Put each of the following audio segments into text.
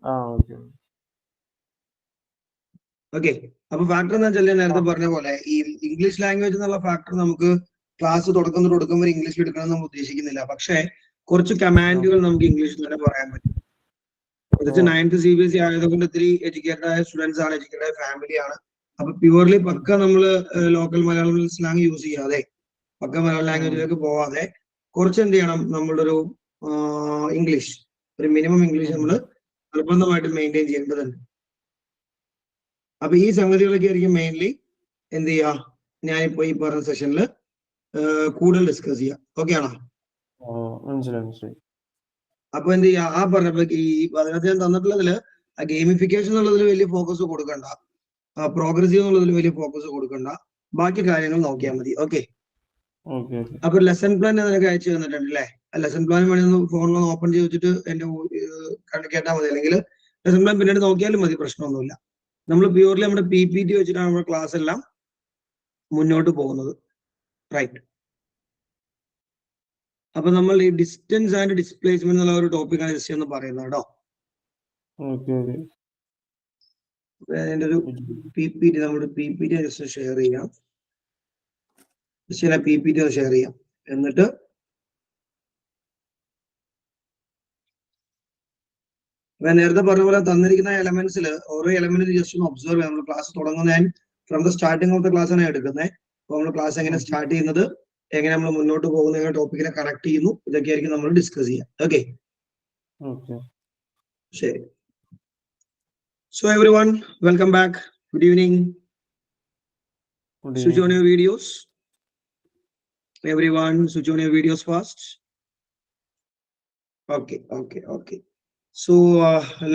Okay. Okay. അപ്പൊ factor എന്ന് വെച്ചാൽ നേരത്തെ പറഞ്ഞ പോലെ ഈ ഇംഗ്ലീഷ് ലാംഗ്വേജ് എന്നുള്ള ഫാക്ടർ നമുക്ക് ക്ലാസ് തുടക്കം വരെ ഇംഗ്ലീഷിൽ എടുക്കണം നമ്മൾ ഉദ്ദേശിക്കുന്നില്ല. പക്ഷേ കുറച്ച് കമാൻഡുകൾ നമുക്ക് ഇംഗ്ലീഷിൽ തന്നെ പറയാൻ പറ്റും. പ്രത്യേകിച്ച് 9th CBSE ആയതുകൊണ്ട് ഇത്തിരി എഡ്യൂക്കേറ്റഡ് ആയ സ്റ്റുഡൻസ് ആണ്, എഡ്യൂക്കേറ്റഡ് ആയ ഫാമിലിയാണ്. അപ്പൊ പ്യുവർലി പക്ക നമ്മള് ലോക്കൽ മലയാളം സ്ലാങ് യൂസ് ചെയ്യാതെ, പക്ക മലയാളം ലാംഗ്വേജിലേക്ക് പോവാതെ കുറച്ച് എന്ത് ചെയ്യണം, നമ്മളൊരു ഇംഗ്ലീഷ്, ഒരു മിനിമം ഇംഗ്ലീഷ് നമ്മൾ നിർബന്ധമായിട്ട് മെയിൻറ്റെയിൻ ചെയ്യേണ്ടതുണ്ട്. അപ്പൊ ഈ സംഗതികളൊക്കെ ആയിരിക്കും മെയിൻലി എന്ത് ചെയ്യുക, ഞാനിപ്പോ ഈ പറഞ്ഞ സെഷനിൽ കൂടുതൽ ഡിസ്കസ് ചെയ്യാം. ഓക്കെ ആണോ? മനസ്സിലായി. അപ്പൊ എന്ത് ചെയ്യാ, ആ പറഞ്ഞപ്പോ ഈ അതിനകത്ത് ഞാൻ തന്നിട്ടുള്ളതില് ഗെയിമിഫിക്കേഷൻ എന്നുള്ളതിൽ വലിയ ഫോക്കസ് കൊടുക്കണ്ട, പ്രോഗ്രസീവ് എന്നുള്ളതിൽ വലിയ ഫോക്കസ് കൊടുക്കണ്ട, ബാക്കി കാര്യങ്ങൾ നോക്കിയാൽ മതി. ഓക്കെ. അപ്പൊ ലെസൺ പ്ലാൻ നിനക്ക് അയച്ചു തന്നിട്ടുണ്ട് അല്ലേ? ലെസൺ പ്ലാൻ വേണ്ടി ഒന്ന് ഫോണിൽ ഓപ്പൺ ചെയ്ത് വെച്ചിട്ട് എന്റെ കേട്ടാൽ മതി, അല്ലെങ്കിൽ ലെസൺ പ്ലാൻ പിന്നീട് നോക്കിയാലും മതി, പ്രശ്നമൊന്നുമില്ല. നമ്മൾ പ്യൂർലി നമ്മുടെ PPT വെച്ചിട്ടാണ് നമ്മുടെ ക്ലാസ് എല്ലാം മുന്നോട്ട് പോകുന്നത്. റൈറ്റ്. അപ്പൊ നമ്മൾ ഈ ഡിസ്റ്റൻസ് ആൻഡ് ഡിസ്പ്ലേസ്മെന്റ് എന്നുള്ള ഒരു ടോപ്പിക്കാണ് ജസ്റ്റ് എന്ന് പറയുന്നത് കേട്ടോ. അതിന്റെ ഒരു PPT, നമ്മുടെ PPT ജസ്റ്റ് ഷെയർ ചെയ്യാം. ജസ്റ്റ് PPT ഷെയർ ചെയ്യാം. എന്നിട്ട് നേരത്തെ പറഞ്ഞ പോലെ തന്നിരിക്കുന്ന എലമെന്റ്സിൽ ഓരോ എലമെന്റിൽ ജസ്റ്റ് ഒന്ന് ഒബ്സർവ് ചെയ്യാം. നമ്മൾ ക്ലാസ് തുടങ്ങുന്ന from the starting of the class ആണ് എടുക്കുന്നത്. അപ്പൊ നമ്മൾ ക്ലാസ് എങ്ങനെ സ്റ്റാർട്ട് ചെയ്യുന്നത്, എങ്ങനെ നമ്മൾ മുന്നോട്ട് പോകുന്ന ടോപ്പിക്കിനെ കണക്ട് ചെയ്യുന്നു, ഇതൊക്കെ ആയിരിക്കും നമ്മൾ ഡിസ്കസ് ചെയ്യാം. ഓക്കെ, ശരി. So everyone, welcome back. Good evening. Switch on your videos. Everyone, switch on your videos fast. Okay. So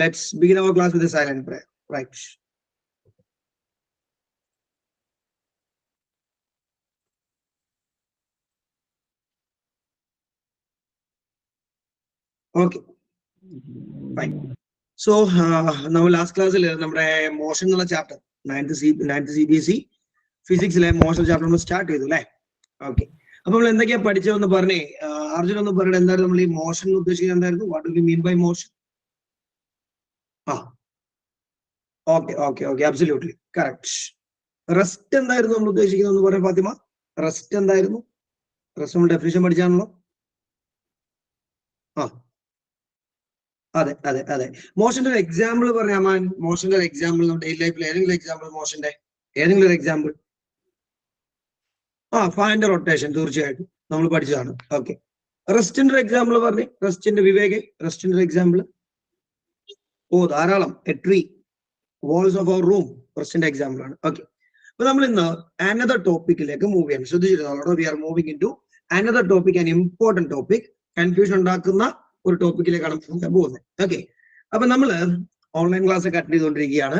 let's begin our class with a silent prayer. Right. Okay. Fine. So now last class നമ്മുടെ motion എന്നുള്ള chapter 9th CBSE ഫിസിക്സിലെ motion chapter നമ്മൾ start ചെയ്തു അല്ലേ? Okay. അപ്പൊ നമ്മൾ എന്തൊക്കെയാ പഠിച്ചതെന്ന് പറഞ്ഞേ, അർജുൻ ഒന്ന് പറഞ്ഞത് എന്തായിരുന്നു നമ്മൾ ഈ മോഷൻ ഉദ്ദേശിക്കുന്നത് എന്തായിരുന്നു? What do you mean by motion? Okay, absolutely correct. Rest എന്തായിരുന്നു നമ്മൾ ഉദ്ദേശിക്കുന്നത് എന്ന് പറയാം ഫാത്തിമ? റെസ്റ്റ് എന്തായിരുന്നു? റെസ്റ്റ് നമ്മൾ ഡെഫിനിഷൻ പഠിച്ചാണല്ലോ. അതെ. മോഷന്റെ ഒരു എക്സാമ്പിൾ പറയാമാ? മോഷന്റെ ഒരു എക്സാമ്പിൾ ഡെയിലി ലൈഫിൽ ഏതെങ്കിലും എക്സാമ്പിൾ, മോഷന്റെ ഏതെങ്കിലും ഒരു എക്സാമ്പിൾ? ഫാനിന്റെ റൊട്ടേഷൻ തീർച്ചയായിട്ടും നമ്മൾ പഠിച്ചതാണ്. ഓക്കെ. റെസ്റ്റിന്റെ ഒരു എക്സാമ്പിൾ പറഞ്ഞേ, റെസ്റ്റിന്റെ വിവേക്, റെസ്റ്റിന്റെ ഒരു എക്സാമ്പിൾ? ധാരാളം. A tree, walls of our room റെസ്റ്റിന്റെ എക്സാമ്പിൾ ആണ്. ഓക്കെ. അപ്പൊ നമ്മൾ ഇന്ന് അനദർ ടോപ്പിക്കിലേക്ക് മൂവ് ചെയ്യണം. ശ്രദ്ധിച്ചിരുന്നോ? We are moving in to another topic, an important topic, confusion ഉണ്ടാക്കുന്ന ഒരു ടോപ്പിക്കിലേക്കാണ് പോകുന്നത്. ഓക്കെ. അപ്പൊ നമ്മള് ഓൺലൈൻ ക്ലാസ് ഒക്കെ അറ്റൻഡ് ചെയ്തുകൊണ്ടിരിക്കുകയാണ്.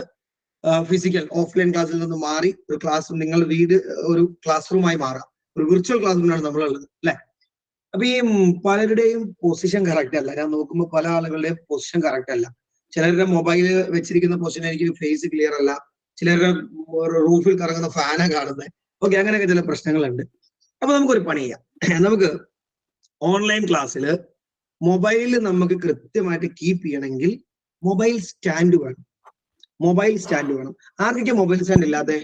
ഫിസിക്കൽ ഓഫ്ലൈൻ ക്ലാസ്സിൽ നിന്ന് മാറി ഒരു ക്ലാസ്, നിങ്ങൾ വീട് ഒരു ക്ലാസ് റൂമായി മാറാം, ഒരു വിർച്വൽ ക്ലാസ് റൂമിലാണ് നമ്മളുള്ളത് അല്ലെ? അപ്പൊ ഈ പലരുടെയും പൊസിഷൻ കറക്റ്റ് അല്ല. ഞാൻ നോക്കുമ്പോൾ പല ആളുകളുടെയും പൊസിഷൻ കറക്റ്റ് അല്ല. ചിലരുടെ മൊബൈല് വെച്ചിരിക്കുന്ന പൊസിഷൻ ആയിരിക്കും ഫേസ് ക്ലിയർ അല്ല, ചിലരുടെ റൂഫിൽ കറങ്ങുന്ന ഫാനാ കാണുന്നത്. ഓക്കെ, അങ്ങനെയൊക്കെ ചില പ്രശ്നങ്ങളുണ്ട്. അപ്പൊ നമുക്കൊരു പണി ചെയ്യാം. നമുക്ക് ഓൺലൈൻ ക്ലാസ്സിൽ മൊബൈൽ നമുക്ക് കൃത്യമായിട്ട് കീപ്പ് ചെയ്യണമെങ്കിൽ മൊബൈൽ സ്റ്റാൻഡ് വേണം. ആർക്കൊക്കെ മൊബൈൽ സ്റ്റാൻഡ് ഇല്ലാതെ?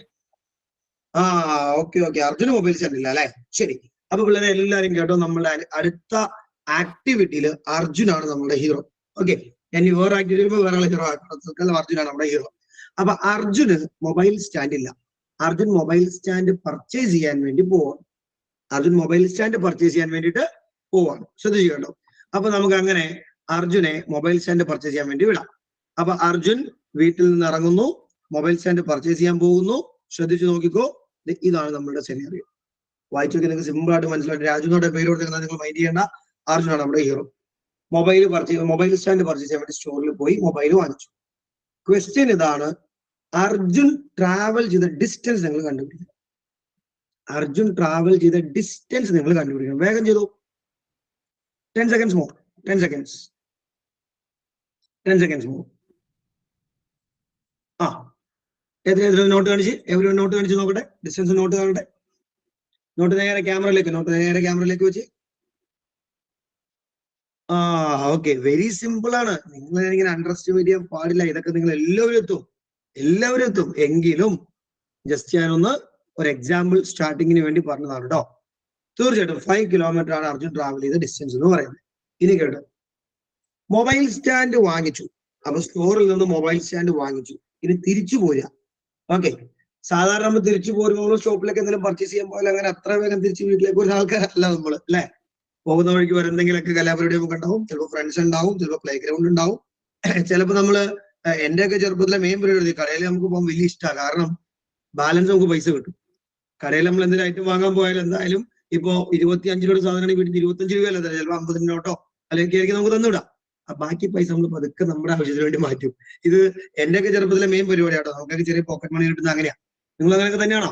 ഓക്കെ. അർജുന് മൊബൈൽ സ്റ്റാൻഡ് ഇല്ല അല്ലെ? ശരി. അപ്പൊ പിള്ളേരെ എല്ലാവരും കേട്ടോ, നമ്മളുടെ അടുത്ത ആക്ടിവിറ്റിയിൽ അർജുനാണ് നമ്മുടെ ഹീറോ. ഓക്കെ. ഞാൻ വേറെ ആക്ടിവിറ്റി വേറെ ഹീറോ ആക്കണം, അർജുനാണ് നമ്മുടെ ഹീറോ. അപ്പൊ അർജുന് മൊബൈൽ സ്റ്റാൻഡ് ഇല്ല. അർജുൻ മൊബൈൽ സ്റ്റാൻഡ് പർച്ചേസ് ചെയ്യാൻ വേണ്ടി പോവാണ്. ശ്രദ്ധിച്ചു കേട്ടോ. അപ്പൊ നമുക്ക് അങ്ങനെ അർജുനെ മൊബൈൽ സ്റ്റാൻഡ് പർച്ചേസ് ചെയ്യാൻ വേണ്ടി വിടാം. അപ്പൊ അർജുൻ വീട്ടിൽ നിന്ന് ഇറങ്ങുന്നു, മൊബൈൽ സ്റ്റാൻഡ് പർച്ചേസ് ചെയ്യാൻ പോകുന്നു. ശ്രദ്ധിച്ചു നോക്കിക്കോ, ഇതാണ് നമ്മുടെ സെനാറിയോ. വായിച്ചു നോക്കി നിങ്ങൾക്ക് സിമ്പിൾ ആയിട്ട് മനസ്സിലായിട്ട്. രാജുനോടെ പേര് കൊടുത്തിരുന്നാൽ നിങ്ങൾ മൈൻഡ് ചെയ്യേണ്ട, അർജുനാണ് നമ്മുടെ ഹീറോ. മൊബൈൽ സ്റ്റാൻഡ് പർച്ചേസ് ചെയ്യാൻ വേണ്ടി സ്റ്റോറിൽ പോയി മൊബൈൽ വാങ്ങിച്ചു. ക്വസ്റ്റ്യൻ ഇതാണ്, അർജുൻ ട്രാവൽ ചെയ്ത ഡിസ്റ്റൻസ് നിങ്ങൾ കണ്ടുപിടിക്കണം. വേഗം ചെയ്തു. 10 seconds more. 10 seconds more. Not കാണിച്ച് നോക്കട്ടെ. ഡിസ്റ്റൻസ് നോട്ട് കാണട്ടെ. നോട്ട് നേരെ ക്യാമറയിലേക്ക് വെച്ച് ഓക്കെ, വെരി സിമ്പിൾ ആണ്. നിങ്ങൾ ഇങ്ങനെ അണ്ടർ എസ്റ്റിമേറ്റ് ചെയ്യാൻ പാടില്ല. ഇതൊക്കെ നിങ്ങൾ എല്ലാവരും എത്തും. എങ്കിലും ജസ്റ്റ് ഞാനൊന്ന് ഒരു എക്സാമ്പിൾ സ്റ്റാർട്ടിങ്ങിന് വേണ്ടി പറഞ്ഞതാണ് കേട്ടോ. തീർച്ചയായിട്ടും 5 കിലോമീറ്റർ ആണ് അർജുൻ ട്രാവൽ ചെയ്ത ഡിസ്റ്റൻസ് എന്ന് പറയുന്നത്. ഇനി കേട്ടോ, മൊബൈൽ സ്റ്റാൻഡ് വാങ്ങിച്ചു. അപ്പൊ സ്റ്റോറിൽ നിന്ന് മൊബൈൽ സ്റ്റാൻഡ് വാങ്ങിച്ചു. ഇനി തിരിച്ചു പോരുക. ഓക്കെ, സാധാരണ നമ്മൾ തിരിച്ചു പോരുമ്പോൾ ഷോപ്പിലേക്ക് എന്തെങ്കിലും പർച്ചേസ് ചെയ്യാൻ പോയാൽ അങ്ങനെ അത്ര വേഗം തിരിച്ച് വീട്ടിലേക്ക് ഒരു ആൾക്കാരല്ല നമ്മൾ, അല്ലെ? പോകുന്ന വഴിക്ക് എന്തെങ്കിലുമൊക്കെ കലാപരിപാടി നമുക്ക് ഉണ്ടാവും, ചിലപ്പോൾ ഫ്രണ്ട്സ് ഉണ്ടാവും, ചിലപ്പോൾ പ്ലേ ഗ്രൗണ്ട് ഉണ്ടാവും, ചിലപ്പോൾ നമ്മള് എന്റെയൊക്കെ ചെറുപ്പത്തിലെ മെയിൻ പരിപാടി കടയിൽ നമുക്ക് പോകാൻ വലിയ ഇഷ്ടമാണ്. കാരണം ബാലൻസ് നമുക്ക് പൈസ കിട്ടും. കടയിൽ നമ്മൾ എന്തെങ്കിലും ഐറ്റം വാങ്ങാൻ പോയാൽ എന്തായാലും ഇപ്പൊ 25 രൂപ സാധനമാണ് വീട്ടിൽ 25 രൂപയല്ല തരാം, ചിലപ്പോൾ 50 നോട്ടോ അല്ലെങ്കിൽ ആയിരിക്കും നമുക്ക് തന്നുവിടാം. ബാക്കി പൈസ നമ്മൾ പതുക്കെ നമ്മുടെ ആവശ്യത്തിന് വേണ്ടി മാറ്റും. ഇത് എന്റെയൊക്കെ ചെറുപ്പത്തിലെ മെയിൻ പരിപാടിയാട്ടോ. നമുക്കൊക്കെ ചെറിയ പോക്കറ്റ് മണി കിട്ടുന്ന അങ്ങനെയാ. നിങ്ങൾ അങ്ങനെയൊക്കെ തന്നെയാണോ?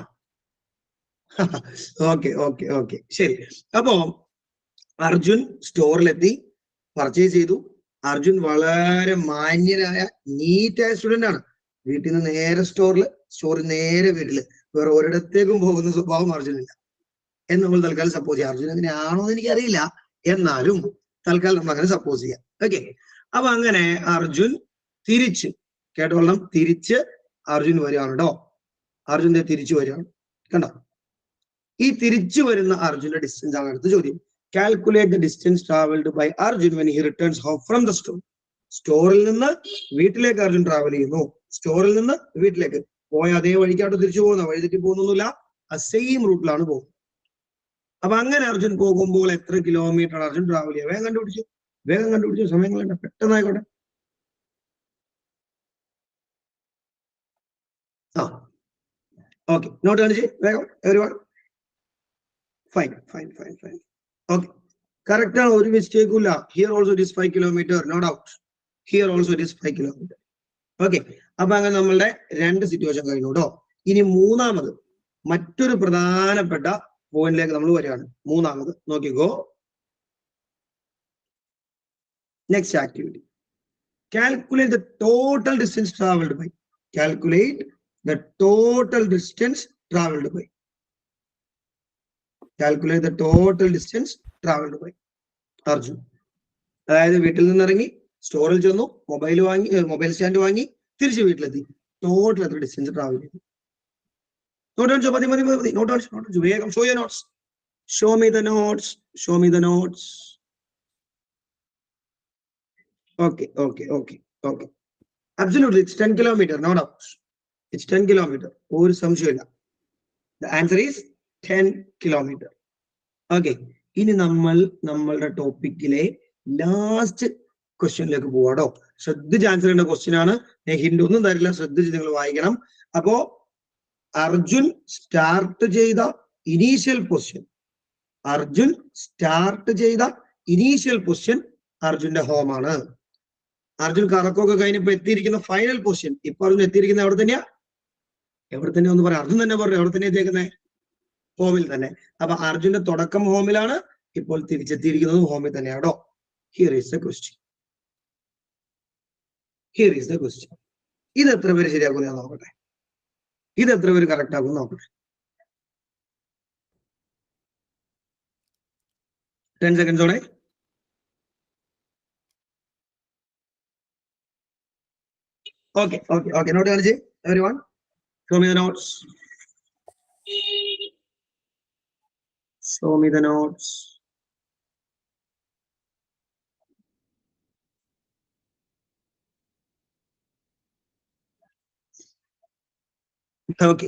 ഓക്കെ ശരി. അപ്പോ അർജുൻ സ്റ്റോറിലെത്തി, പർച്ചേസ് ചെയ്തു. അർജുൻ വളരെ മാന്യനായ നീറ്റായ സ്റ്റുഡന്റ് ആണ്. വീട്ടിൽ നിന്ന് നേരെ സ്റ്റോറിൽ നേരെ വീട്ടില്, വേറെ ഒരിടത്തേക്കും പോകുന്ന സ്വഭാവം അർജുനില്ല എന്ന് നമ്മൾ തൽക്കാലം സപ്പോസ് ചെയ്യാം. അർജുൻ അങ്ങനെയാണോ എന്ന് എനിക്കറിയില്ല, എന്നാലും തൽക്കാലം നമ്മൾ അങ്ങനെ സപ്പോസ് ചെയ്യാം. ഓക്കെ, അപ്പൊ അങ്ങനെ അർജുൻ തിരിച്ച് കേട്ടോളണം, തിരിച്ച് അർജുൻ വരികയാണ് കേട്ടോ. അർജുന്റെ തിരിച്ചു വരികയാണ്, കണ്ടോ? ഈ തിരിച്ചു വരുന്ന അർജുന്റെ ഡിസ്റ്റൻസ് ആണ് അടുത്ത ചോദ്യം. Calculate the distance travelled by Arjun when he returns home from the store. സ്റ്റോറിൽ നിന്ന് വീട്ടിലേക്ക് അർജുൻ ട്രാവൽ ചെയ്യുന്നു. സ്റ്റോറിൽ നിന്ന് വീട്ടിലേക്ക് പോയ അതേ വഴിക്കാട്ട് തിരിച്ചു പോകുന്ന, വഴി തെറ്റി പോകുന്നൊന്നുമില്ല, ആ സെയിം റൂട്ടിലാണ് പോകുന്നത്. അപ്പൊ അങ്ങനെ അർജുൻ പോകുമ്പോൾ എത്ര കിലോമീറ്റർ അർജുൻ ട്രാവൽ ചെയ്യുക? വേഗം കണ്ടുപിടിച്ചു, സമയങ്ങളുണ്ട്, പെട്ടെന്നായിക്കോട്ടെ. ഓക്കെ, നോട്ട് കാണിച്ച് വേഗം എവരിവൺ. ഫൈൻ. ഓക്കെ, കറക്റ്റ് ആണ്, ഒരു മിസ്റ്റേക്കും ഇല്ല. Here also it is 5 kilometre, no doubt. Here also it is 5 kilometre. Okay, അപ്പൊ അങ്ങനെ നമ്മളുടെ രണ്ട് സിറ്റുവേഷൻ കഴിഞ്ഞു കേട്ടോ. ഇനി മൂന്നാമത് മറ്റൊരു പ്രധാനപ്പെട്ട പോയിന്റിലേക്ക് നമ്മൾ വരികയാണ്. മൂന്നാമത് നോക്കിക്കോ. Next activity, calculate the total distance travelled by. Calculate the total distance travelled by. Calculate the total distance travelled by Arjun. അതായത് വീട്ടിൽ നിന്ന് ഇറങ്ങി സ്റ്റോറിൽ ചെന്നു, മൊബൈൽ സ്റ്റാൻഡ് വാങ്ങി, തിരിച്ച് വീട്ടിലെത്തി. ടോട്ടൽ എത്ര ഡിസ്റ്റൻസ് ട്രാവൽ ചെയ്തു? മതി. നോട്ട് വേഗം show your notes. Show me the notes. Okay. Absolutely, it's 10 kilometers, no doubt. It's 10 kilometers. ഒരു സംശയമില്ല. The answer is 10 kilometers. Okay, ഇനി നമ്മളുടെ ടോപ്പിക്കിലെ ലാസ്റ്റ് ക്വസ്റ്റ്യനിലേക്ക് പോവാട്ടോ. ശ്രദ്ധിച്ച് ആൻസർ ചെയ്യേണ്ട ക്വസ്റ്റ്യൻ ആണ്. ഞാൻ ഹിന്റ് ഒന്നും തരില്ല, ശ്രദ്ധിച്ച് നിങ്ങൾ വായിക്കണം. അപ്പോ അർജുൻ സ്റ്റാർട്ട് ചെയ്ത ഇനീഷ്യൽ പൊസിഷൻ അർജുന്റെ ഹോമാണ്. അർജുൻ കറക്കമൊക്കെ കഴിഞ്ഞപ്പോ എത്തിയിരിക്കുന്ന ഫൈനൽ പൊസിഷൻ. ഇപ്പൊ അർജുൻ എത്തിയിരിക്കുന്ന എവിടെ തന്നെയാ ഒന്ന് പറയാം. അർജുൻ തന്നെ പറഞ്ഞു, എവിടെ തന്നെ എത്തിയേക്കുന്നത്? ഹോമിൽ തന്നെ. അപ്പൊ അർജുന്റെ തുടക്കം ഹോമിലാണ്, ഇപ്പോൾ തിരിച്ചെത്തിയിരിക്കുന്നതും ഹോമിൽ തന്നെയാണോ? Here is the question. ഇത് എത്ര പേര് ശരിയാക്കും ഞാൻ നോക്കട്ടെ. ഇത് എത്ര പേര് കറക്റ്റ് ആക്കും നോക്കട്ടെ. 10 സെക്കൻഡ്സോടെ. ഓക്കെ, നോട്ട് കാണിച്ച് everyone. Show me the notes. Okay.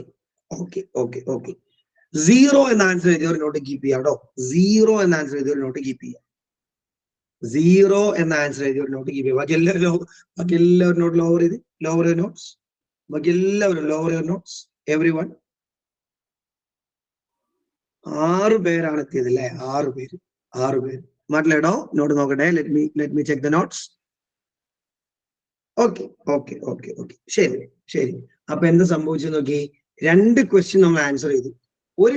0 എന്ന ആൻസർ എഴുതിയവർ നോട്ട് കീപ്പ് ചെയ്യാം കേട്ടോ. 0 എന്ന ആൻസർ എഴുതിയവർ നോട്ട് കീപ്പ് ചെയ്യാം. ബാക്കി എല്ലാവരും note lower your notes. Everyone. 6 പേരാണ് എത്തിയത് അല്ലേ? 6 പേര്. മാറ്റിലേടോ നോട്ട് നോക്കട്ടെ. Let me check the notes. Okay. ശരി. അപ്പൊ എന്ത് സംഭവിച്ചു നോക്കി? 2 ക്വസ്റ്റ്യൻ നമ്മൾ ആൻസർ ചെയ്തു. ഒരു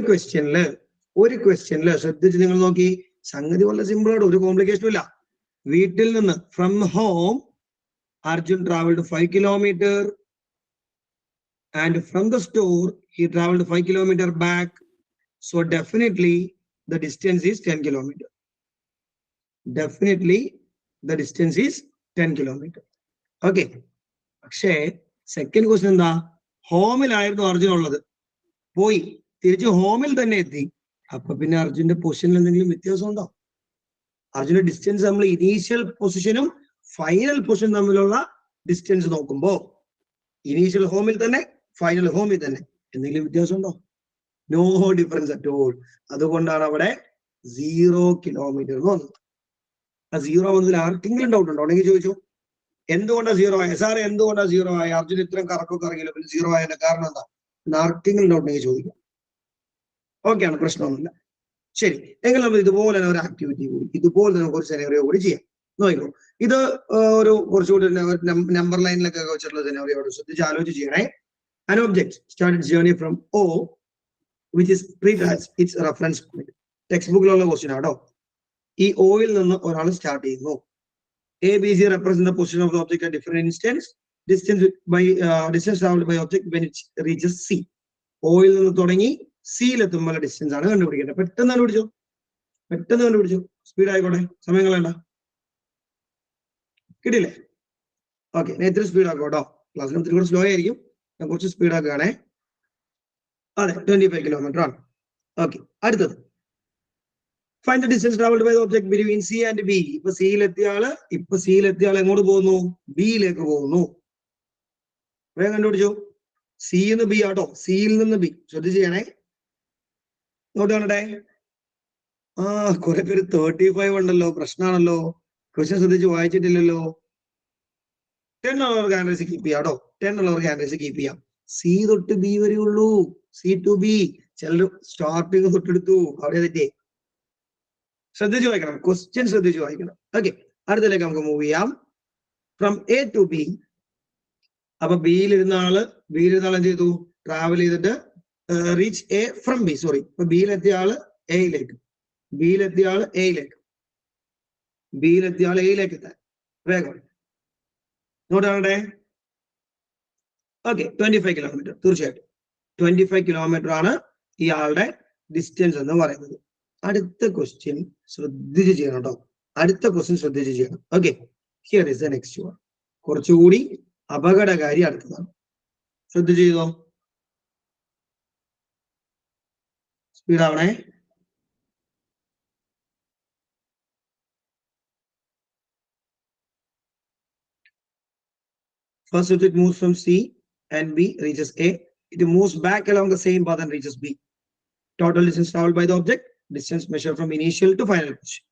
ക്വസ്റ്റ്യനില് ശ്രദ്ധിച്ച് നിങ്ങൾ നോക്കി. സംഗതി വളരെ സിമ്പിൾ ആണ്, ഒരു കോംപ്ലിക്കേഷനും ഇല്ല. വീട്ടിൽ നിന്ന് from home Arjun travelled 5 kilometers and from the store he traveled 5 kilometers back. So definitely the distance is 10 kilometers. definitely the distance is 10 kilometers. Okay. പക്ഷേ സെക്കൻഡ് ക്വസ്റ്റ്യൻ എന്താ? ഹോമിലായിരുന്നു അർജുൻ ഉള്ളത്, പോയി തിരിച്ച് ഹോമിൽ തന്നെ എത്തി. അപ്പൊ പിന്നെ അർജുന്റെ പൊസിഷനിൽ എന്തെങ്കിലും വ്യത്യാസം ഉണ്ടോ? അർജുന്റെ ഡിസ്റ്റൻസ് നമ്മൾ ഇനീഷ്യൽ പൊസിഷനും ഫൈനൽ പൊസിഷൻ തമ്മിലുള്ള ഡിസ്റ്റൻസ് നോക്കുമ്പോ ഇനീഷ്യൽ ഹോമിൽ തന്നെ ഫൈനൽ ഹോമിൽ തന്നെ എന്തെങ്കിലും വ്യത്യാസം ഉണ്ടോ? No difference at all. അതുകൊണ്ടാണ് അവിടെ 0 കിലോമീറ്റർ എന്ന് വന്നത്. ആ 0 വന്നതിൽ ആർക്കെങ്കിലും ഡൗട്ട് ഉണ്ടോ? ഉണ്ടെങ്കിൽ ചോദിച്ചു. എന്തുകൊണ്ടാണ് 0 ആയ സാറേ? എന്തുകൊണ്ടാണ് 0 ആയ? അർജുൻ ഇത്രയും കറക്കൊക്കെ ഇറങ്ങിയില്ല, പിന്നെ 0 ആയതിന്റെ കാരണം എന്താ? ആർക്കെങ്കിലും ഡൗട്ട് ഉണ്ടെങ്കിൽ ചോദിക്കാം. ഓക്കെ ആണ്, പ്രശ്നമൊന്നുമില്ല. ശരി, എങ്കിൽ നമ്മൾ ഇതുപോലെ തന്നെ ഒരു ആക്ടിവിറ്റി കൂടി, ഇതുപോലെ തന്നെ കുറച്ച് സെനറിയോ കൂടി ചെയ്യാം. നോക്കൂ, ഇത് ഒരു കുറച്ചുകൂടി നമ്പർ ലൈനിലൊക്കെ വെച്ചിട്ടുള്ള സെനറിയോ ശ്രദ്ധിച്ച് ആലോചിച്ച് ചെയ്യണേ. An object started journey from O, which is treated as its reference point. Text ബുക്കിലുള്ള ക്വസ്റ്റ്യൻ ആണോ. ഈ ഓയിൽ നിന്ന് ഒരാൾ സ്റ്റാർട്ട് ചെയ്യുന്നു. A, B, C represent the position of the object at different instance. Distance traveled by object when it reaches C. Oil നിന്ന് തുടങ്ങി സിയിലെത്തുമ്പോൾ distance ആണ് കണ്ടുപിടിക്കേണ്ടത്. പെട്ടെന്ന് കണ്ടുപിടിച്ചു. സ്പീഡ് ആയിക്കോട്ടെ, സമയം കളയണ്ട. കിട്ടിയില്ലേ? ഓക്കെ, ഞാൻ ഇത്തിരി സ്പീഡ് ആക്കോട്ടോ. ക്ലാസ്സിൽ ഇത്തിരി കൂടെ സ്ലോ ആയിരിക്കും, ഞാൻ കുറച്ച് സ്പീഡ് ആക്കുകയാണേ. അതെ, 25 കിലോമീറ്റർ ആണ്. ഓക്കെ, അടുത്തത് find the distance travelled by the object between C and B. ഇപ്പൊ സിയിലെത്തിയ ആള് എങ്ങോട്ട് പോകുന്നു? ബിയിലേക്ക് പോകുന്നു. വേഗം കണ്ടുപിടിച്ചു. സിയിൽ നിന്ന് ബി ആട്ടോ, സിയിൽ നിന്ന് ബി. ശ്രദ്ധിച്ച് ചെയ്യണേ. ഇങ്ങോട്ട് കാണട്ടെ. കുറെ പേര് 35 ഉണ്ടല്ലോ, പ്രശ്നമാണല്ലോ. ക്വസ്റ്റ്യൻ ശ്രദ്ധിച്ച് വായിച്ചിട്ടില്ലല്ലോ. 10 ഉള്ളവർക്ക് ഹാൻഡ് റൈസ് കീപ്പ് ചെയ്യാം കേട്ടോ. 10 ഉള്ളവർക്ക് ഹാൻഡ് റൈസ് കീപ്പ് ചെയ്യാം. സി തൊട്ട് ബി വരെ ഉള്ളൂ, സി ടു ബി. ചിലർ സ്റ്റാർട്ടിങ് തൊട്ടെടുത്തു, അവിടെ തെറ്റേ. ശ്രദ്ധിച്ച് വായിക്കണം, ക്വസ്റ്റ്യൻ ശ്രദ്ധിച്ച് വായിക്കണം. ഓക്കെ, അടുത്തതിലേക്ക് നമുക്ക് മൂവ് ചെയ്യാം. From A to B. അപ്പൊ ബിയിലിരുന്ന ആള് എന്ത് ചെയ്തു? ട്രാവൽ ചെയ്തിട്ട് reach A from B. Sorry, ഇപ്പൊ ബിയിലെത്തിയ ആള് എയിലേക്ക് എത്താൻ വേഗം നോട്ടാണേ. Okay, 25 kilometre. തീർച്ചയായിട്ടും 25 കിലോമീറ്റർ ആണ് ഇയാളുടെ ഡിസ്റ്റൻസ് എന്ന് പറയുന്നത്. അടുത്ത ക്വസ്റ്റ്യൻ ശ്രദ്ധിച്ച് ചെയ്യണം കേട്ടോ. Okay, here is the next one. കുറച്ചുകൂടി അപകടകാരി അടുത്തതാണ്. ശ്രദ്ധിച്ച് ചെയ്തോ, speed ആവണേ. First, if it moves from C and B, reaches A, it moves back along the same path and reaches B. Total distance traveled by the object, distance measured from initial to final position.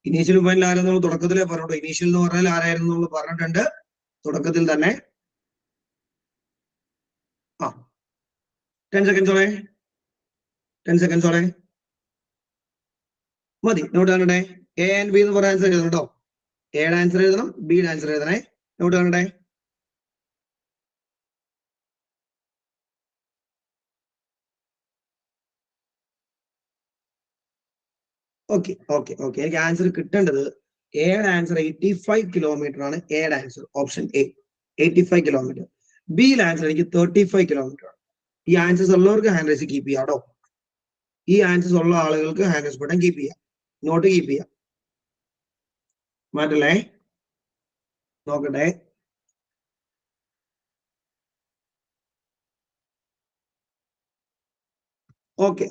Initial final ആരെന്ന് തുടക്കത്തിലേ പറഞ്ഞോ. Initial എന്ന് പറഞ്ഞാൽ ആരായിരുന്നു നമ്മൾ പറഞ്ഞിട്ടുണ്ട് തുടക്കത്തിൽ തന്നെ. 10 സെക്കൻഡ്സോടെ മതി. നോട്ട് കാണണ്ടേ. എ ആൻഡ് ബി എന്ന് പറഞ്ഞ ആൻസർ എഴുതണം കേട്ടോ. എയുടെ ആൻസർ എഴുതണം, ബിയുടെ ആൻസർ എഴുതണേ. നോട്ട് കാണണ്ടേ. ഓക്കെ, എനിക്ക് ആൻസർ കിട്ടേണ്ടത് എയുടെ ആൻസർ 85 കിലോമീറ്റർ ആണ്. എയുടെ ആൻസർ ഓപ്ഷൻ എ 85 കിലോമീറ്റർ. ബിയുടെ ആൻസർ എനിക്ക് 35 കിലോമീറ്റർ ആണ്. ഈ ആൻസേഴ്സ് ഉള്ളവർക്ക് ഹാൻഡ് റൈസ് കീപ്പ് ചെയ്യാം കേട്ടോ. ഈ ആൻസേഴ്സ് ഉള്ള ആളുകൾക്ക് ഹാൻഡ് റൈസ് ബട്ടൺ കീപ്പ് ചെയ്യാം, നോട്ട് കീപ്പ് ചെയ്യാം. മാറ്റല്ലേ, നോക്കട്ടെ. ഓക്കെ,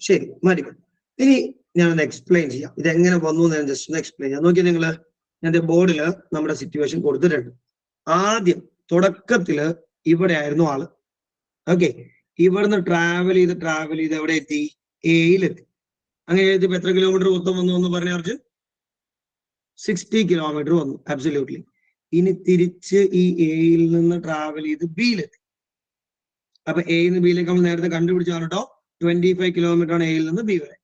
ശരി, മാറ്റിക്കോട്ടെ. ഇനി ഞാനൊന്ന് എക്സ്പ്ലെയിൻ ചെയ്യാം ഇതെങ്ങനെ വന്നു എന്ന്. ഞാൻ ജസ്റ്റ് ഒന്ന് എക്സ്പ്ലെയിൻ ചെയ്യാം. നോക്കി നിങ്ങള്, ഞാൻ ബോർഡിൽ നമ്മുടെ സിറ്റുവേഷൻ കൊടുത്തിട്ടുണ്ട്. ആദ്യം തുടക്കത്തില് ഇവിടെ ആയിരുന്നു ആള്. ഓക്കെ, ഇവിടുന്ന് ട്രാവൽ ചെയ്ത് എവിടെ എത്തി? എയിലെത്തി. അങ്ങനെ എത്തിയപ്പോ എത്ര കിലോമീറ്റർ മൊത്തം വന്നു എന്ന് പറഞ്ഞ അർജുൻ? 60 കിലോമീറ്റർ വന്നു. അബ്സല്യൂട്ട്ലി. ഇനി തിരിച്ച് ഈ എയിൽ നിന്ന് ട്രാവൽ ചെയ്ത് ബിയിലെത്തി. അപ്പൊ എയിൽ നിന്ന് ബിയിലേക്ക് നമ്മൾ നേരത്തെ കണ്ടുപിടിച്ചാണ് കേട്ടോ. 25 കിലോമീറ്റർ ആണ് എയിൽ നിന്ന് ബി വരെ.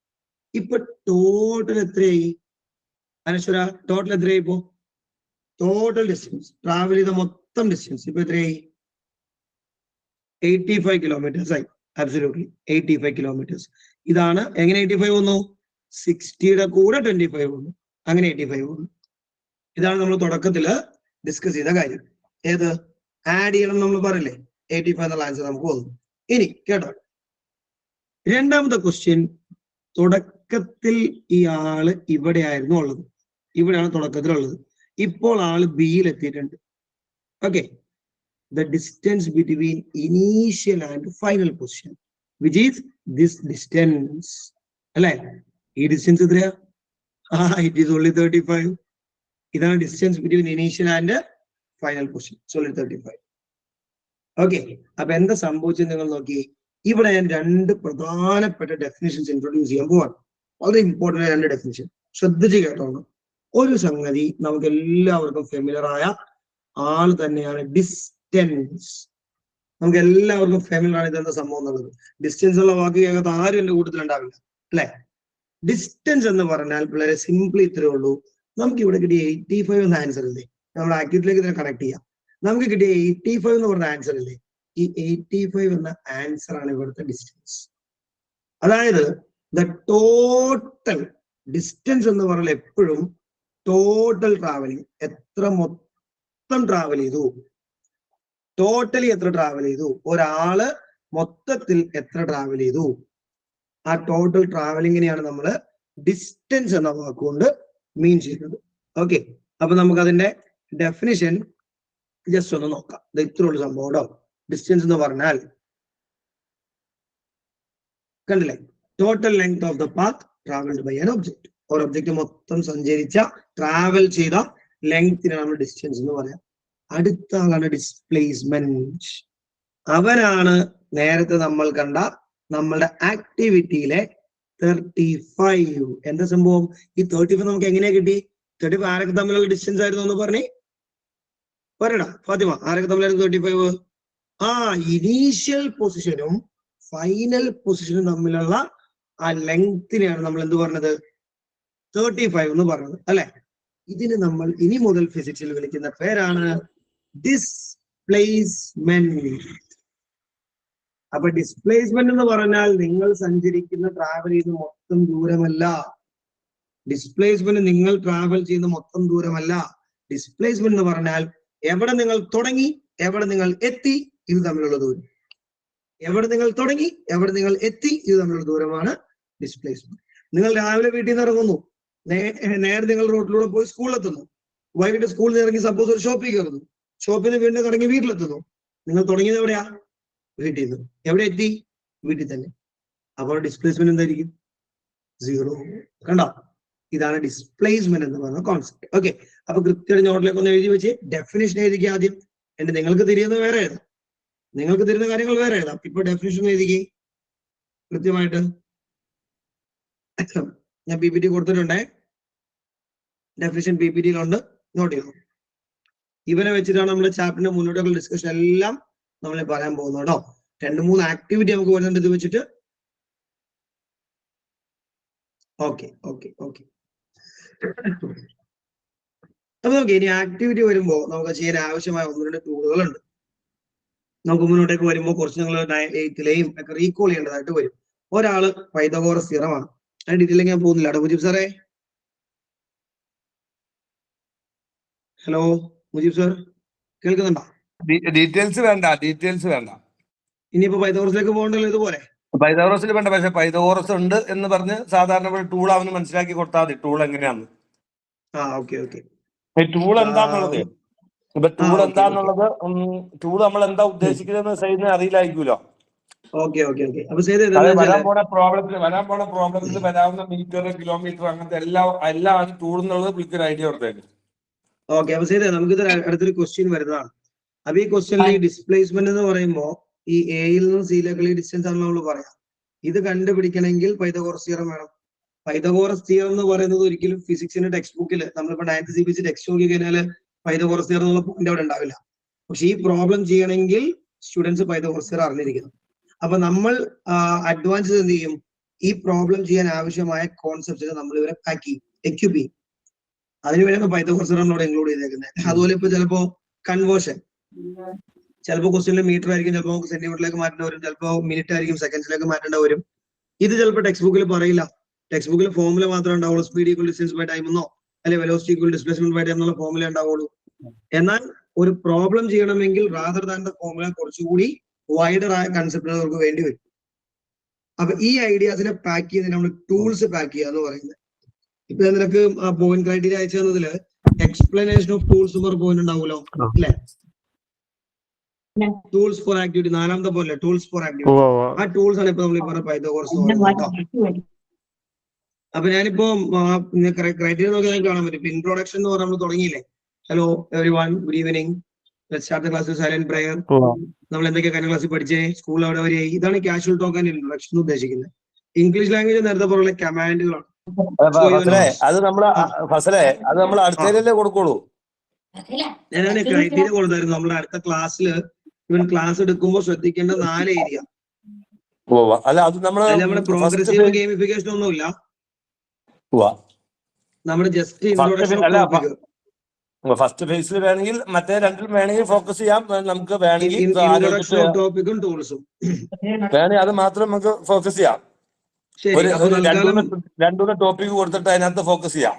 ഇപ്പൊ ടോട്ടൽ എത്രയായി അനശ്വര? ടോട്ടൽ എത്രയായി? ഇപ്പോ ടോട്ടൽ ഡിസ്റ്റൻസ് ട്രാവൽ ചെയ്ത മൊത്തം ഡിസ്റ്റൻസ് ഇപ്പൊ എത്രയായി? 85 കിലോമീറ്റേഴ്സ് ആയി. Absolutely 85 kilometres. ഇതാണ് എങ്ങനെ 85 വന്നു? 60യുടെ കൂടെ 25 വന്നു, അങ്ങനെ 85 വന്നു. ഇതാണ് നമ്മൾ തുടക്കത്തിൽ ഡിസ്കസ് ചെയ്ത കാര്യം. ഏത് ആഡ് ചെയ്യണം നമ്മൾ പറയില്ലേ? 85 എന്നുള്ള ആൻസർ നമുക്ക് വന്നു. ഇനി കേട്ടോ, രണ്ടാമത്തെ ക്വസ്റ്റ്യൻ തുടക്കത്തിൽ ഈ ആള് ഇവിടെയായിരുന്നു ഉള്ളത്, ഇവിടെയാണ് തുടക്കത്തിലുള്ളത്. ഇപ്പോൾ ആള് ബിയിൽ എത്തിയിട്ടുണ്ട്. Okay, the distance between initial and final position, which is this distance. അല്ലേ? ഈ ഡിസ്റ്റൻസ് എത്രയാ? It is only 35. ഇതാണ് distance between initial and final position. Soly 35. Okay, അപ്പൊ എന്താ സംഭവിച്ചത് നിങ്ങൾ നോക്കി. ഇവിടെ ഞാൻ രണ്ട് പ്രധാനപ്പെട്ട ഡെഫിനിഷൻസ് ഇൻട്രൊഡ്യൂസ് ചെയ്യാൻ പോവാണ്. വളരെ ഇമ്പോർട്ടന്റ് രണ്ട് ഡെഫിനിഷൻ, ശ്രദ്ധിച്ച് കേട്ടോണം. ഒരു സംഗതി നമുക്ക് എല്ലാവർക്കും ഫെമിലർ ആയ ആൾ തന്നെയാണ് ഡിസ്റ്റൻസ്. നമുക്ക് എല്ലാവർക്കും ഫെമിലർ ആണ് ഇതെന്താ സംഭവം എന്നുള്ളത്. ഡിസ്റ്റൻസ് ഉള്ള വാക്ക് കേൾക്കാത്ത ആരും എന്റെ കൂട്ടത്തിൽ ഉണ്ടാവില്ല അല്ലെ? ഡിസ്റ്റൻസ് എന്ന് പറഞ്ഞാൽ വളരെ സിംപിൾ ഇത്രേ ഉള്ളൂ. നമുക്ക് ഇവിടെ കിട്ടിയ 85 എന്ന ആൻസർ ഇല്ലേ, നമ്മുടെ ആക്ടിവിറ്റിയിലേക്ക് ഇതിനെ കണക്ട് ചെയ്യാം. നമുക്ക് കിട്ടിയ 85 എന്ന് പറഞ്ഞ ആൻസർ ഇല്ലേ, ഈ 85 എന്ന ആൻസർ ആണ് ഇവിടുത്തെ ഡിസ്റ്റൻസ്. അതായത് ദ ടോട്ടൽ ഡിസ്റ്റൻസ് എന്ന് പറഞ്ഞാൽ എപ്പോഴും ടോട്ടൽ ട്രാവലിംഗ്, എത്ര മൊത്തം ട്രാവൽ ചെയ്തു, ടോട്ടലി എത്ര ട്രാവൽ ചെയ്തു, ഒരാള് മൊത്തത്തിൽ എത്ര ട്രാവൽ ചെയ്തു, ആ ടോട്ടൽ ട്രാവലിങ്ങിനെയാണ് നമ്മൾ ഡിസ്റ്റൻസ് എന്ന വാക്കുകൊണ്ട് മീൻ ചെയ്യുന്നത്. ഓക്കെ, അപ്പൊ നമുക്ക് അതിന്റെ ഡെഫിനിഷൻ ജസ്റ്റ് ഒന്ന് നോക്കാം. ഇത് ഇത്രയുള്ള സംഭവം. ഡിസ്റ്റൻസ് എന്ന് പറഞ്ഞാൽ കണ്ടില്ലേ, total length of the path travelled by an object. ഒരു ഒബ്ജക്ട് മൊത്തം സഞ്ചരിച്ച ട്രാവൽ ചെയ്ത ലെങ്തിനാണ് നമ്മൾ ഡിസ്റ്റൻസ് എന്ന് പറയാം. അടുത്ത ആളാണ് ഡിസ്പ്ലേസ്മെന്റ്. അവനാണ് നേരത്തെ നമ്മൾ കണ്ട നമ്മളുടെ ആക്ടിവിറ്റിയിലെ 35. എന്താ സംഭവം? ഈ 35 നമുക്ക് എങ്ങനെയാ കിട്ടി? 35 ആരൊക്കെ തമ്മിലുള്ള ഡിസ്റ്റൻസ് ആയിരുന്നു എന്ന് പറഞ്ഞേ, പറയടാ ഫാത്തിമ, ആരൊക്കെ തമ്മിലായിരുന്നു 35? ഇനീഷ്യൽ പൊസിഷനും ഫൈനൽ പൊസിഷനും തമ്മിലുള്ള ആ ലെങ്തിനെയാണ് നമ്മൾ എന്ത് പറഞ്ഞത്? 35 എന്ന് പറഞ്ഞത് അല്ലെ? ഇതിന് നമ്മൾ ഇനി മുതൽ ഫിസിക്സിൽ വിളിക്കുന്ന പേരാണ് ഡിസ്പ്ലേസ്മെന്റ്. അപ്പൊ ഡിസ്പ്ലേസ്മെന്റ് എന്ന് പറഞ്ഞാൽ നിങ്ങൾ സഞ്ചരിക്കുന്ന ട്രാവൽ ചെയ്യുന്ന മൊത്തം ദൂരമല്ല. ഡിസ്പ്ലേസ്മെന്റ് നിങ്ങൾ ട്രാവൽ ചെയ്യുന്ന മൊത്തം ദൂരമല്ല. ഡിസ്പ്ലേസ്മെന്റ് എന്ന് പറഞ്ഞാൽ എവിടെ നിങ്ങൾ തുടങ്ങി എവിടെ നിങ്ങൾ എത്തി ഇത് തമ്മിലുള്ള ദൂരം. എവിടെ നിങ്ങൾ തുടങ്ങി എവിടെ നിങ്ങൾ എത്തി ഇത് തമ്മിലുള്ള ദൂരമാണ് ഡിസ്പ്ലേസ്മെന്റ്. നിങ്ങൾ രാവിലെ വീട്ടിൽ നിന്ന് ഇറങ്ങുന്നു, നേരെ നിങ്ങൾ റോഡിലൂടെ പോയി സ്കൂളിലെത്തുന്നു, വൈകിട്ട് സ്കൂളിൽ നിന്ന് ഇറങ്ങി സപ്പോസ് ഒരു ഷോപ്പിൽ കയറുന്നു, ഷോപ്പിൽ നിന്ന് വീണ്ടും ഇറങ്ങി വീട്ടിലെത്തുന്നു. നിങ്ങൾ തുടങ്ങിയത് എവിടെയാ? വീട്ടിൽ നിന്ന്. എവിടെ എത്തി? വീട്ടിൽ തന്നെ. അപ്പോൾ ഡിസ്പ്ലേസ്മെന്റ് എന്തായിരിക്കും? 0. കണ്ടോ? ഇതാണ് ഡിസ്പ്ലേസ്മെന്റ് എന്ന് പറയുന്ന കോൺസെപ്റ്റ്. ഓക്കെ, അപ്പൊ കൃത്യമായിട്ട് നോട്ടിലേക്ക് ഒന്ന് എഴുതി വെച്ച് ഡെഫിനേഷൻ എഴുതിക്കുക ആദ്യം. എന്നിട്ട് നിങ്ങൾക്ക് തിരിയുന്നത് വേറെ എഴുതാം, നിങ്ങൾക്ക് തരുന്ന കാര്യങ്ങൾ വേറെ എഴുതാം. ഇപ്പൊ ഡെഫിനേഷൻ എഴുതിക്കേ കൃത്യമായിട്ട്. ഞാൻ PPT കൊടുത്തിട്ടുണ്ടേ, ഡെഫിനിഷൻ PPT-യിലുണ്ട്, നോട്ട് ചെയ്തു. ഇവനെ വെച്ചിട്ടാണ് നമ്മുടെ ചാപ്റ്ററിന്റെ മുന്നോട്ടുള്ള ഡിസ്കഷൻ എല്ലാം നമ്മൾ പറയാൻ പോകുന്നത് കേട്ടോ. 2-3 ആക്ടിവിറ്റി നമുക്ക് വരുന്നുണ്ട് ഇത് വെച്ചിട്ട്. ഓക്കെ ഓക്കെ ഓക്കെ അപ്പൊ നോക്കി, ഇനി ആക്ടിവിറ്റി വരുമ്പോ നമുക്ക് ചെയ്യാൻ ആവശ്യമായ 1-2 ടൂളുകളുണ്ട്. നമുക്ക് മുന്നോട്ടേക്ക് വരുമ്പോൾ കുറച്ച് നിങ്ങൾ 8ലെയും ഒക്കെ റീകോൾ ചെയ്യേണ്ടതായിട്ട് വരും. ഒരാള് പൈതഗോറസ് തിയറമാണ്, അതിന്റെ ഡീറ്റെയിലേക്ക് ഞാൻ പോകുന്നില്ല. മുജീബ് സാറേ, ഹലോ മുജീബ് സാർ കേൾക്കുന്നുണ്ടോ? ഡീറ്റെയിൽസ് വേണ്ട. ഇനിയിപ്പോ പൈതഗോറസിലേക്ക് പോകണ്ടല്ലോ, ഇതുപോലെ പൈതഗോറസിൽ വേണ്ട. പക്ഷെ പൈതഗോറസ് ഉണ്ട് എന്ന് പറഞ്ഞ് സാധാരണ ടൂൾ അവന് മനസ്സിലാക്കി കൊടുത്താൽ മതി. ടൂൾ എങ്ങനെയാന്ന്, ഓക്കെ ഓക്കെ ടൂൾ എന്താന്നുള്ളത്. ഇപ്പൊ ടൂൾ എന്താന്നുള്ളത്, ടൂൾ നമ്മൾ എന്താ ഉദ്ദേശിക്കുന്നത് സൈഡിന് അറിയില്ലായിരിക്കുമല്ലോ. ഓക്കെ ഓക്കെ ഓക്കെ അപ്പൊ വരാൻ പോണ പ്രോബ്ലത്തിൽ വരാവുന്ന മീറ്റർ, കിലോമീറ്റർ, അങ്ങനത്തെ എല്ലാം ടൂൾ എന്നുള്ളത് പുള്ളിക്കൊരു ഐഡിയ കൊടുത്തേക്ക്. ഓക്കെ, അപ്പൊ ശരി, നമുക്ക് അടുത്തൊരു ക്വസ്റ്റ്യൻ വരുന്നതാണ്. അപ്പൊ ഈ ക്വസ്റ്റ്യനിൽ ഈ ഡിസ്പ്ലേസ്മെന്റ് എന്ന് പറയുമ്പോൾ ഈ എയിൽ നിന്നും സിയിലേക്കുള്ള ഈ ഡിസ്റ്റൻസ് ആണ് നമ്മൾ പറയാം. ഇത് കണ്ടുപിടിക്കണമെങ്കിൽ പൈതഗോറസ് തിയറം വേണം. പൈതഗോറസ് തിയറം എന്ന് പറയുന്നത് ഒരിക്കലും ഫിസിക്സിന്റെ ടെക്സ്റ്റ് ബുക്കിൽ നമ്മളിപ്പോ 9th CBSE ടെക്സ്റ്റ് നോക്കി കഴിഞ്ഞാൽ പൈതഗോറസ് തിയറം എന്നുള്ള പോയിന്റ് അവിടെ ഉണ്ടാവില്ല. പക്ഷെ ഈ പ്രോബ്ലം ചെയ്യണമെങ്കിൽ സ്റ്റുഡൻസ് പൈതഗോറസ് തിയറം അറിഞ്ഞിരിക്കണം. അപ്പൊ നമ്മൾ അഡ്വാൻസ് എന്ത് ചെയ്യും? ഈ പ്രോബ്ലം ചെയ്യാൻ ആവശ്യമായ കോൺസെപ്റ്റ്സ് നമ്മൾ ഇവരെ പാക്ക് ചെയ്യും, എക്യൂപ്പ് ചെയ്യും. അതിനുവേണ്ടിയാണ് പൈതഗോറസ് തിയറം നമ്മളോട് ഇൻക്ലൂഡ് ചെയ്തേക്കുന്നത്. അതുപോലെ ഇപ്പൊ ചിലപ്പോ കൺവേർഷൻ, ചിലപ്പോൾ ക്വസ്റ്റ്യനിൽ മീറ്റർ ആയിരിക്കും, ചിലപ്പോൾ സെന്റിമീറ്ററിലേക്ക് മാറ്റേണ്ട വരും, ചിലപ്പോൾ മിനിറ്റ് ആയിരിക്കും സെക്കൻഡ്സിലേക്ക് മാറ്റേണ്ട വരും. ഇത് ചിലപ്പോൾ ടെക്സ്റ്റ് ബുക്കിൽ പറയില്ല. ടെക്സ്റ്റ് ബുക്കിൽ ഫോർമുല മാത്രമേ ഉണ്ടാവുള്ളൂ. Speed equal distance by time എന്നോ അല്ലെങ്കിൽ velocity equal displacement by time എന്നുള്ള ഫോർമുല ഉണ്ടാവുള്ളൂ. എന്നാൽ ഒരു പ്രോബ്ലം ചെയ്യണമെങ്കിൽ റാദർ ദാൻ ദ ഫോർമുല കുറച്ചുകൂടി വൈഡർ ആയ കൺസെപ്റ്റുകൾക്ക് വേണ്ടി വരും. അപ്പൊ ഈ ഐഡിയാസിനെ പാക്ക് ചെയ്യുന്നതിന് നമ്മൾ ടൂൾസ് പാക്ക് ചെയ്യുക എന്ന് പറയുന്നത്. ഇപ്പൊ നിനക്ക് ആ പോയിന്റ് ക്രൈറ്റീരിയ അയച്ചു തന്നതില് explanation of tools for point ഉണ്ടാവുമല്ലോ അല്ലെ? ടൂൾസ് ഫോർ ആക്ടിവിറ്റി 4ാമത്തെ പോലെ ടൂൾസ് ഫോർ ആക്ടിവിറ്റി. ആ ടൂൾസ് ആണ് ഇപ്പൊ നമ്മൾ ഈ പറഞ്ഞ പൈതഗോറസ് എന്ന് പറയുന്നത്. അപ്പൊ ഞാനിപ്പോ ക്രൈറ്റീരിയ നോക്കിയാൽ കാണാൻ പറ്റും. ഇൻട്രോഡക്ഷൻ എന്ന് പറഞ്ഞാൽ നമ്മൾ തുടങ്ങിയില്ലേ? Hello everyone, good evening, let's start the class silent prayer. നമ്മൾ എന്തൊക്കെ കഴിഞ്ഞ ക്ലാസ്സിൽ പഠിച്ചേ, സ്കൂൾ അവിടെ വരെയായി. ഇതാണ് കാഷ്വൽ ടോക്ക് ആൻഡ് ഇൻട്രൊഡക്ഷൻ ഉദ്ദേശിക്കുന്നത്. ഇംഗ്ലീഷ് ലാംഗ്വേജ് നേരത്തെ പറഞ്ഞ കമാൻഡുകളാണ്. അത് നമ്മൾ അടുത്തതിലല്ലേ കൊടുക്കുള്ളൂ. ഞാൻ ക്രൈറ്റീരിയ കൊടുത്തായിരുന്നു. നമ്മുടെ അടുത്ത ക്ലാസ്സിൽ ഇവൻ ക്ലാസ് എടുക്കുമ്പോൾ ശ്രദ്ധിക്കേണ്ട 4 ഏരിയ. അല്ല അത് നമ്മുടെ പ്രോഗ്രസീവ് ഗെയിമിഫിക്കേഷൻ ഒന്നുമില്ല. നമ്മുടെ ജസ്റ്റ് ഇൻട്രൊഡക്ഷൻ ഫസ്റ്റ് ഫേസിൽ വേണമെങ്കിൽ മറ്റേ രണ്ടിലും വേണമെങ്കിൽ ഫോക്കസ് ചെയ്യാം. നമുക്ക് വേണമെങ്കിൽ ഇൻട്രൊഡക്ഷൻ ഓഫ് ടോപ്പിക്കും ടൂൾസും വേണമെങ്കിൽ അത് മാത്രം നമുക്ക് ഫോക്കസ് ചെയ്യാം. രണ്ടുകൂടെ ടോപ്പിക് കൊടുത്തിട്ട് അതിനകത്ത് ഫോക്കസ് ചെയ്യാം.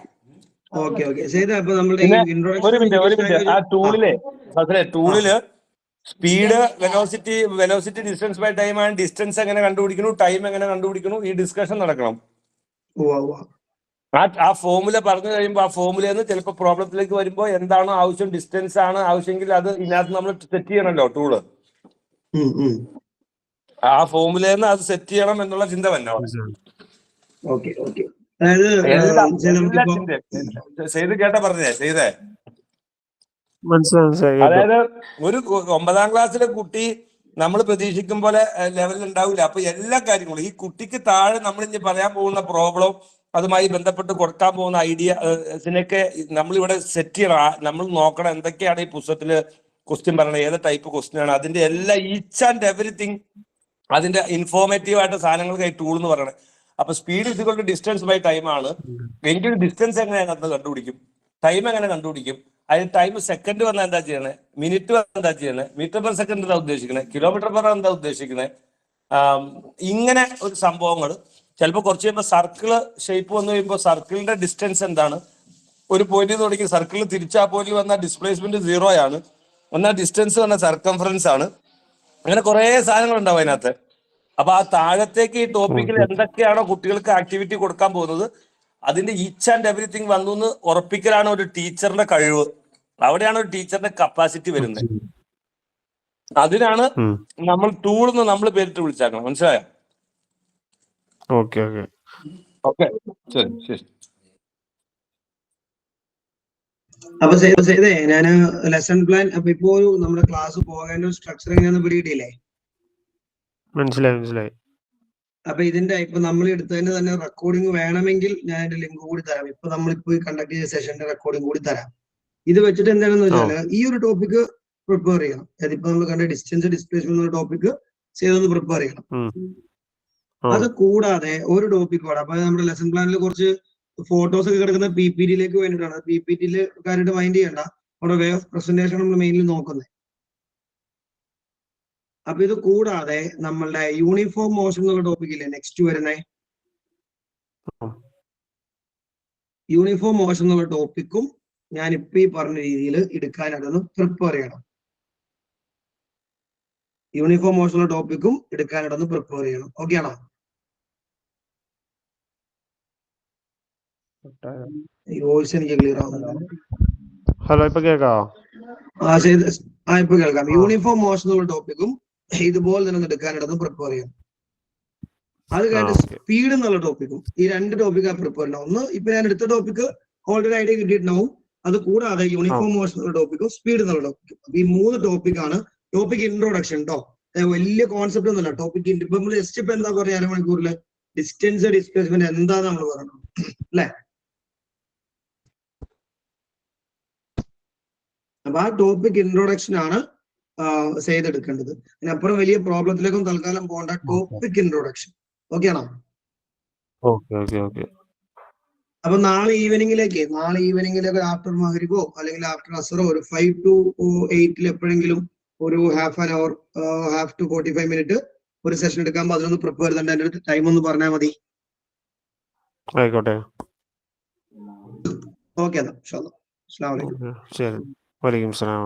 ഒരു മിനിറ്റ് ആ ടൂളില് speed, velocity distance by time ആണ്. ഡിസ്റ്റൻസ് എങ്ങനെ കണ്ടുപിടിക്കുന്നു, ടൈം എങ്ങനെ കണ്ടുപിടിക്കുന്നു, ഈ ഡിസ്കഷൻ നടക്കണം. ആ ഫോമുല പറഞ്ഞു കഴിയുമ്പോൾ ആ ഫോമുലന്ന് ചിലപ്പോൾ പ്രോബ്ലത്തിലേക്ക് വരുമ്പോൾ എന്താണോ ആവശ്യം, ഡിസ്റ്റൻസ് ആണ് ആവശ്യമെങ്കിൽ അത് ഇതിനകത്ത് നമ്മൾ സെറ്റ് ചെയ്യണമല്ലോ ടൂള്. ആ ഫോമുലന്ന് അത് സെറ്റ് ചെയ്യണം എന്നുള്ള ചിന്ത തന്നെ. ചെയ്ത് കേട്ടാ പറഞ്ഞേ ചെയ്തേ. അതായത് ഒരു 9ാം ക്ലാസ്സിലെ കുട്ടി നമ്മൾ പ്രതീക്ഷിക്കും പോലെ ലെവലിൽ ഉണ്ടാവില്ല. അപ്പൊ എല്ലാ കാര്യങ്ങളും ഈ കുട്ടിക്ക് താഴെ നമ്മൾ ഇനി പറയാൻ പോകുന്ന പ്രോബ്ലം, അതുമായി ബന്ധപ്പെട്ട് കൊടുക്കാൻ പോകുന്ന ഐഡിയസിനൊക്കെ നമ്മളിവിടെ സെറ്റ് ചെയ്യണം. നമ്മൾ നോക്കണം എന്തൊക്കെയാണ് ഈ പുസ്തകത്തില് ക്വസ്റ്റ്യൻ പറയണത്, ഏത് ടൈപ്പ് ക്വസ്റ്റ്യൻ ആണ്, അതിന്റെ എല്ലാ ഈച്ച് ആൻഡ് എവറിത്തിങ്, അതിന്റെ ഇൻഫോർമേറ്റീവ് ആയിട്ട് സാധനങ്ങൾക്ക് ഈ ടൂൾ എന്ന് പറയണത്. അപ്പൊ സ്പീഡ് ഇതുകൊണ്ട് ഡിസ്റ്റൻസ് ബൈ ടൈം ആണ് എങ്കിൽ ഡിസ്റ്റൻസ് എങ്ങനെ കണ്ടുപിടിക്കും, ടൈം എങ്ങനെ കണ്ടുപിടിക്കും, അതിന് ടൈം സെക്കൻഡ് വന്നാൽ എന്താ ചെയ്യണേ, മിനിറ്റ് വന്നാൽ എന്താ ചെയ്യണേ, മീറ്റർ പെർ സെക്കൻഡ് എന്താ ഉദ്ദേശിക്കുന്നത്, കിലോമീറ്റർ പെർ എന്താ ഉദ്ദേശിക്കുന്നത്, ഇങ്ങനെ ഒരു സംഭവങ്ങൾ. ചിലപ്പോൾ കുറച്ച് കഴിയുമ്പോൾ സർക്കിള് ഷേപ്പ് വന്നു കഴിയുമ്പോൾ സർക്കിളിന്റെ ഡിസ്റ്റൻസ് എന്താണ്, ഒരു പോയിന്റിൽ തുടങ്ങി സർക്കിളിൽ തിരിച്ചാ പോയിന്റിൽ വന്നാൽ ഡിസ്പ്ലേസ്മെന്റ് 0 ആണ്, എന്നാൽ ഡിസ്റ്റൻസ് വന്ന സർക്കംഫറൻസ് ആണ്. അങ്ങനെ കുറെ സാധനങ്ങൾ ഉണ്ടാവും അതിനകത്ത്. അപ്പൊ ആ താഴത്തേക്ക് ഈ ടോപ്പിക്കിൽ എന്തൊക്കെയാണോ കുട്ടികൾക്ക് ആക്ടിവിറ്റി കൊടുക്കാൻ പോകുന്നത് അതിന്റെ ഈച്ച് ആൻഡ് എവറിത്തിങ് വന്നു എന്ന് ഉറപ്പിക്കലാണ് ഒരു ടീച്ചറിന്റെ കഴിവ്. അവിടെയാണ് ഒരു ടീച്ചറിന്റെ കപ്പാസിറ്റി വരുന്നത്. അതിനാണ് നമ്മൾ ടൂൾ എന്ന് നമ്മൾ പേരിട്ട് വിളിച്ചാക്കണം. മനസ്സിലായോ? ഓക്കെ ശരി ശരി. അപ്പൊ ചെയ്തേ ഞാൻ ലെസൺ പ്ലാൻ. അപ്പൊ ഇപ്പോ നമ്മുടെ ക്ലാസ് പോകേണ്ട സ്ട്രക്ചർ എങ്ങനെയാന്ന് പിടിയിട്ടില്ലേ? മനസ്സിലായി. അപ്പൊ ഇതിന്റെ ഇപ്പൊ നമ്മൾ എടുത്തതിന് തന്നെ റെക്കോർഡിംഗ് വേണമെങ്കിൽ ഞാൻ അതിന്റെ ലിങ്ക് കൂടി തരാം. ഇപ്പൊ നമ്മളിപ്പോ കണ്ടക്ട് ചെയ്ത സെഷന്റെ റെക്കോർഡിംഗ് കൂടി തരാം. ഇത് വെച്ചിട്ട് എന്താണെന്ന് വെച്ചാല് ഈ ഒരു ടോപ്പിക് പ്രിപ്പയർ ചെയ്യണം. അതിപ്പോ നമ്മൾ കണ്ട ഡിസ്റ്റൻസ് ഡിസ്പ്ലേസ്മെന്റ് എന്ന ടോപ്പിക് ചെയ്തൊന്ന് പ്രിപ്പയർ ചെയ്യണം. അത് കൂടാതെ ഒരു ടോപ്പിക് കൂടെ, അപ്പൊ നമ്മുടെ ലെസൺ പ്ലാനിൽ കുറച്ച് ഫോട്ടോസ് ഒക്കെ കിടക്കുന്ന PPT-യിലേക്ക് വേണ്ടിയിട്ടാണ്. PPT-യിൽ കാര്യമായിട്ട് മൈൻഡ് ചെയ്യണ്ട. അവിടെ വേ ഓഫ് പ്രസന്റേഷൻ നമ്മൾ മെയിൻലി നോക്കുന്നത്. അപ്പൊ ഇത് കൂടാതെ നമ്മളുടെ യൂണിഫോം മോഷൻ എന്നുള്ള ടോപ്പിക് ഇല്ലേ നെക്സ്റ്റ് വരുന്നേ, യൂണിഫോം മോഷൻ എന്നുള്ള ടോപ്പിക്കും ഞാൻ ഇപ്പൊ ഈ പറഞ്ഞ രീതിയിൽ എടുക്കാനായിട്ടൊന്ന് പ്രിപ്പയർ ചെയ്യണം. യൂണിഫോം മോഷൻ എന്നുള്ള ടോപ്പിക്കും എടുക്കാനായിട്ടൊന്ന് പ്രിപ്പയർ ചെയ്യണം. ഓക്കെ ആണോ? വോയിസ് എനിക്ക് ക്ലിയർ ആവുന്നില്ല. ഹലോ, ഇപ്പൊ കേൾക്കാവോ? ഇപ്പൊ കേൾക്കാം. യൂണിഫോം മോഷൻ എന്നുള്ള ടോപ്പിക്കും ഇതുപോലെ തന്നെ എടുക്കാനായിട്ടൊന്ന് പ്രിപ്പയർ ചെയ്യണം. അത് കഴിഞ്ഞിട്ട് സ്പീഡ് എന്നുള്ള ടോപ്പിക്കും, ഈ 2 ടോപ്പിക്കാണ് പ്രിപ്പയർ ചെയ്യണം. ഒന്ന് ഇപ്പൊ ഞാൻ എടുത്ത ടോപ്പിക്ക് ഓൾറെഡി ഐഡിയ കിട്ടിയിട്ടുണ്ടാവും. അത് കൂടാതെ യൂണിഫോം മോഷൻ എന്നുള്ള ടോപ്പിക്കും സ്പീഡ് എന്നുള്ള ടോപ്പിക്കും. അപ്പൊ ഈ 3 ടോപ്പിക്കാണ്. ടോപ്പിക് ഇൻട്രോഡക്ഷൻ കേട്ടോ, വലിയ കോൺസെപ്റ്റ് ഒന്നുമല്ല. ടോപ്പിക് ഇപ്പൊ നമ്മൾ ജസ്റ്റ് ഇപ്പൊ എന്താ പറയുക, അരമണിക്കൂറില് ഡിസ്റ്റൻസ് ഡിസ്പ്ലേസ്മെന്റ് എന്താന്ന് നമ്മൾ പറയണം അല്ലെ? അപ്പൊ ആ ടോപ്പിക് ഇൻട്രോഡക്ഷൻ ആണ് ചെയ്തെടുക്കേണ്ടത്. അതിനപ്പുറം വലിയ പ്രോബ്ലത്തിലേക്കും തൽക്കാലം പോകേണ്ട. Topic introduction. ഓക്കെ ആണോ? അപ്പൊ നാളെ ഈവനിങ്ങിലേക്ക് ആഫ്റ്റർ മഗ്രിബോ അല്ലെങ്കിൽ ആഫ്റ്റർ അസറോ ഒരു 5 to 8 എപ്പോഴെങ്കിലും ഒരു half an hour, half to 45 minute ഒരു സെഷൻ എടുക്കാൻ അതിനൊന്ന് പ്രിപ്പയർ ചെയ്തിട്ട് എന്റെ അടുത്ത് ടൈം ഒന്ന് പറഞ്ഞാൽ മതി. ആയിക്കോട്ടെ. ഓക്കെ എന്നാ. അസ്സലാമു അലൈക്കും. ശരി. വലൈക്കും സലാം.